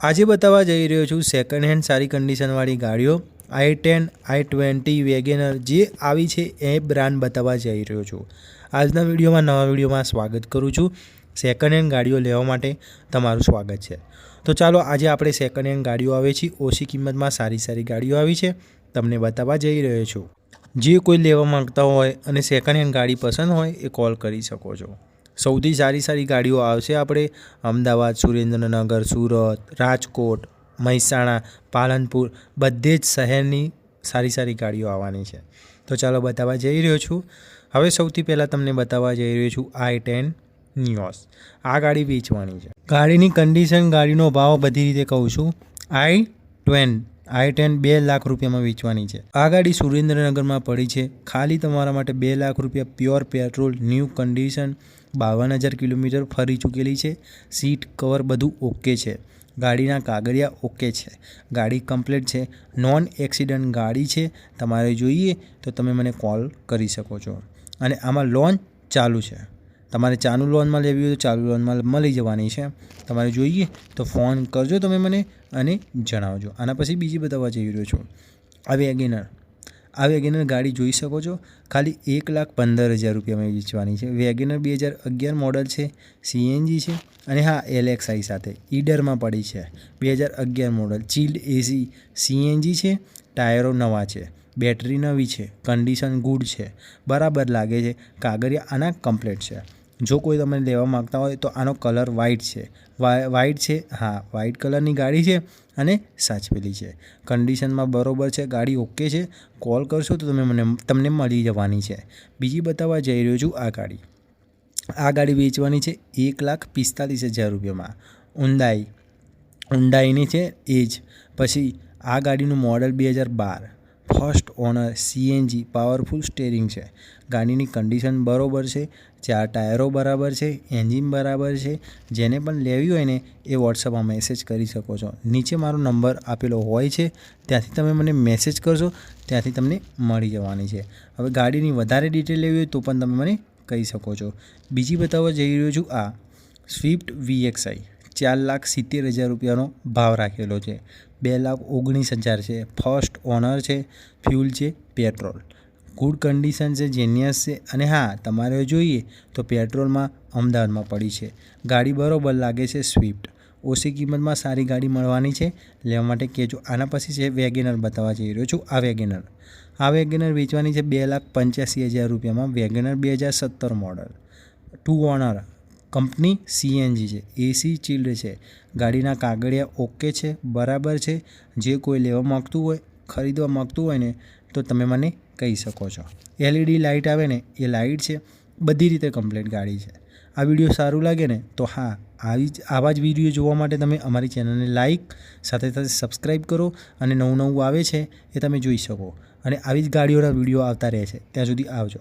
આજે બતાવવા જઈ રહ્યો છું સેકન્ડ હેન્ડ સારી કન્ડિશનવાળી ગાડીઓ i10 i20 વેગેનર જે આવી છે એ બ્રાન્ડ બતાવવા જઈ રહ્યો છું। આજના નવા વિડીયોમાં સ્વાગત કરું છું। સેકન્ડ હેન્ડ ગાડીઓ લેવા માટે તમારું સ્વાગત છે। તો ચાલો આજે આપણે સેકન્ડ હેન્ડ ગાડીઓ આવે છે ઓછી કિંમતમાં સારી ગાડીઓ આવી છે તમને બતાવવા જઈ રહ્યો છું। જે કોઈ લેવા માંગતા હોય અને સેકન્ડ હેન્ડ ગાડી પસંદ હોય એ કોલ કરી શકો છો। સૌથી સારી ગાડીઓ આવશે આપણે અમદાવાદ, સુરેન્દ્રનગર, સુરત, રાજકોટ, મહેસાણા, પાલનપુર બધે જ શહેરની સારી ગાડીઓ આવવાની છે। તો ચાલો બતાવવા જઈ રહ્યો છું। હવે સૌથી પહેલાં તમને બતાવવા જઈ રહ્યો છું i10 નિયોસ। આ ગાડી વેચવાની છે। ગાડીની કન્ડિશન, ગાડીનો ભાવ બધી રીતે કહું છું। i10 2 લાખ રૂપિયામાં વેચવાની છે। આ ગાડી સુરેન્દ્રનગરમાં પડી છે। ખાલી તમારા માટે 2 લાખ રૂપિયા pure petrol, new condition, 52,000 kilometre ફરી ચૂકેલી છે। સીટ કવર બધું ઓકે છે। ગાડીના કાગળિયા ઓકે છે। ગાડી કમ્પ્લીટ છે। નોન એક્સિડન્ટ ગાડી છે। તમારે જોઈએ તો તમે મને કોલ કરી શકો છો। અને આમાં લોન ચાલુ છે। તમારે ચાલુ લોનમાં લેવી હોય તો ચાલુ લોનમાં મળી જવાની છે। તમારે જોઈએ તો ફોન કરજો તમે મને અને જણાવજો। આના પછી બીજી બતાવવા જઈ રહ્યો છું આ વેગેનર ગાડી જોઈ શકો છો। ખાલી 1,15,000 રૂપિયામાં વેચવાની છે। વેગેનર 2011 મોડલ છે, સીએનજી છે અને હા LXI સાથે ઈડરમાં પડી છે। 2011 મોડલ, ચિલ્ડ એસી, સીએનજી છે, ટાયરો નવા છે, બેટરી નવી છે, કન્ડિશન ગુડ છે, બરાબર લાગે છે, કાગળિયા આના કમ્પ્લીટ છે। જો કોઈ તમે લેવા માગતા હોય તો આનો કલર વ્હાઇટ છે, હા વ્હાઇટ કલરની ગાડી છે અને સાચવેલી છે। કન્ડિશનમાં બરોબર છે, ગાડી ઓકે છે। કોલ કરશો તો તમને મળી જવાની છે। બીજી બતાવવા જઈ રહ્યો છું આ ગાડી વેચવાની છે 1,45,000 રૂપિયામાં। હુન્ડાઈની છે એજ। પછી આ ગાડીનું model 2012, first honour, CNG, powerful steering છે। ગાડીની કન્ડિશન બરોબર છે, 4 ટાયરો બરાબર છે, એન્જિન બરાબર છે। જેને પણ લેવી હોય ને એ વોટ્સઅપમાં મેસેજ કરી શકો છો। નીચે મારો નંબર આપેલો હોય છે, ત્યાંથી તમે મને મેસેજ કરશો, ત્યાંથી તમને મળી જવાની છે। હવે ગાડીની વધારે ડિટેલ લેવી હોય તો પણ તમે મને કહી શકો છો। બીજી બતાવવા જઈ રહ્યો છું આ સ્વિફ્ટ VXI 4,70,000 રૂપિયાનો ભાવ રાખેલો છે। 2,19,000 છે। ફર્સ્ટ ઓનર છે, ફ્યુલ છે પેટ્રોલ, ગુડ કન્ડિશન છે, જેન્યસ છે અને હા તમારે જોઈએ તો પેટ્રોલમાં અમદાવાદમાં પડી છે। ગાડી બરોબર લાગે છે। સ્વિફ્ટ ઓછી કિંમતમાં સારી ગાડી મળવાની છે, લેવા માટે કહેજો। આના પછી છે વેગેનર બતાવવા જઈ રહ્યો છું આ વેગેનર વેચવાની છે 2,85,000 રૂપિયામાં। WagonR 2017 model, 2 owner, company CNG છે, એસી ચિલ્ડ છે, ગાડીના કાગળિયા ઓકે છે, બરાબર છે। જે કોઈ લેવા માગતું હોય, ખરીદવા માગતું હોય ને તો તમે મને કહી શકો છો। LED લાઇટ આવે ને એ લાઇટ છે, બધી રીતે કમ્પ્લીટ ગાડી છે। આ વિડીયો સારું લાગે ને તો હા આવા જ વિડીયો જોવા માટે તમે અમારી ચેનલને લાઇક સાથે સબસ્ક્રાઈબ કરો અને નવું આવે છે એ તમે જોઈ શકો। અને આવી જ ગાડીઓના વિડીયો આવતા રહે છે, ત્યાં સુધી આવજો।